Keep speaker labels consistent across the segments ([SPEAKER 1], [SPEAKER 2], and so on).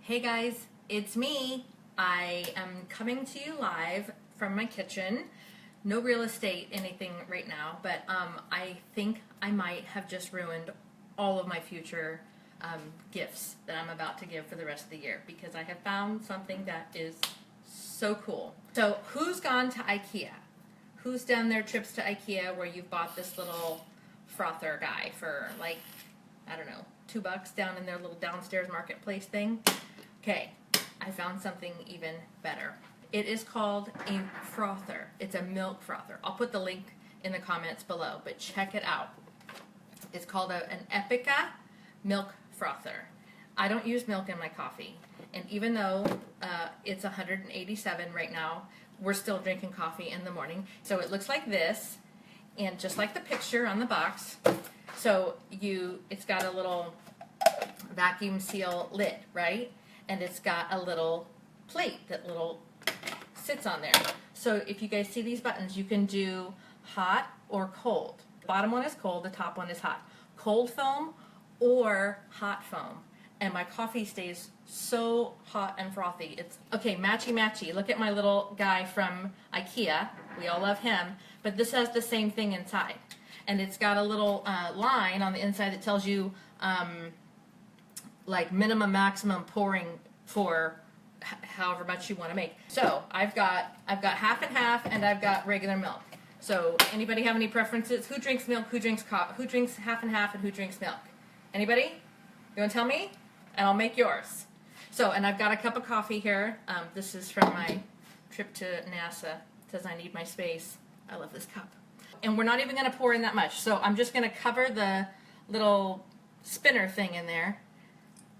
[SPEAKER 1] Hey guys, it's me. I am coming to you live from my kitchen. No real estate anything right now, but I think I might have just ruined all of my future gifts that I'm about to give for the rest of the year because I have found something that is so cool. So who's gone to IKEA? Who's done their trips to IKEA where you've bought this little frother guy for like, I don't know, $2 down in their little downstairs marketplace thing? Okay, I found something even better. It is called a frother. It's a milk frother. I'll put the link in the comments below, but check it out. It's called an Epica milk frother. I don't use milk in my coffee, and even though it's 187 right now, we're still drinking coffee in the morning. So it looks like this, and just like the picture on the box. So it's got a little vacuum seal lid, right? And it's got a little plate that sits on there. So if you guys see these buttons, you can do hot or cold. The bottom one is cold, the top one is hot. Cold foam or hot foam. And my coffee stays so hot and frothy. It's okay, matchy matchy. Look at my little guy from IKEA. We all love him. But this has the same thing inside. And it's got a little line on the inside that tells you like minimum maximum pouring for however much you want to make. So I've got half and half, and I've got regular milk. So anybody have any preferences? Who drinks milk? Who drinks who drinks half and half, and who drinks milk? Anybody? You want to tell me? And I'll make yours. So, and I've got a cup of coffee here. This is from my trip to NASA. It says I need my space. I love this cup. And we're not even going to pour in that much. So I'm just going to cover the little spinner thing in there.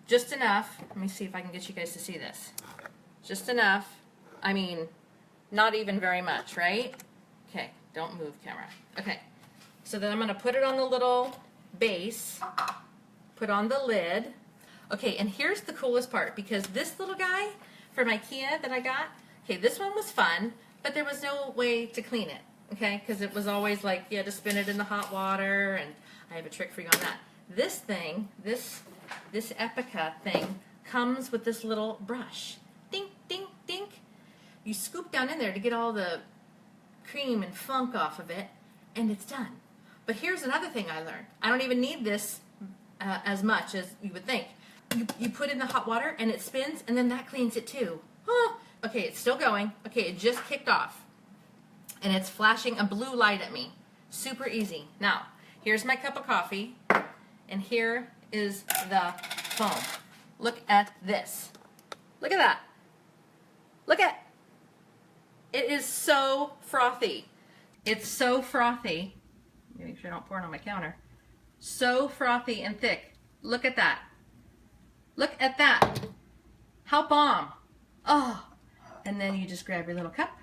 [SPEAKER 1] Just enough. Let me see if I can get you guys to see this. Just enough. I mean, not even very much, right? Okay, don't move, camera. Okay, so then I'm going to put it on the little base, put on the lid. Okay, and here's the coolest part, because this little guy from IKEA that I got, okay, this one was fun, but there was no way to clean it, okay, because it was always like you had to spin it in the hot water, and I have a trick for you on that. This thing, this Epica thing, comes with this little brush. Dink, dink, dink. You scoop down in there to get all the cream and funk off of it, and it's done. But here's another thing I learned. I don't even need this as much as you would think. You put it in the hot water, and it spins, and then that cleans it too. Oh, okay, it's still going. Okay, it just kicked off. And it's flashing a blue light at me. Super easy. Now, here's my cup of coffee, and here is the foam. Look at this. Look at that. Look at it. Is so frothy. It's so frothy. Make sure I don't pour it on my counter. So frothy and thick. Look at that. Look at that. How bomb. Oh. And then you just grab your little cup.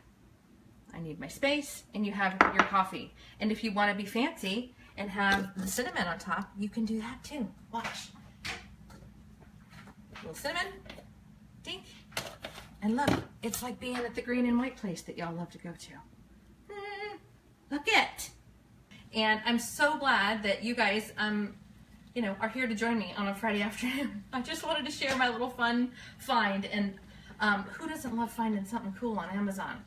[SPEAKER 1] I need my space. And you have your coffee. And if you want to be fancy and have the cinnamon on top, you can do that too. Watch. A little cinnamon. Dink. And look, it's like being at the green and white place that y'all love to go to. Look it. And I'm so glad that you guys, are here to join me on a Friday afternoon. I just wanted to share my little fun find. And who doesn't love finding something cool on Amazon?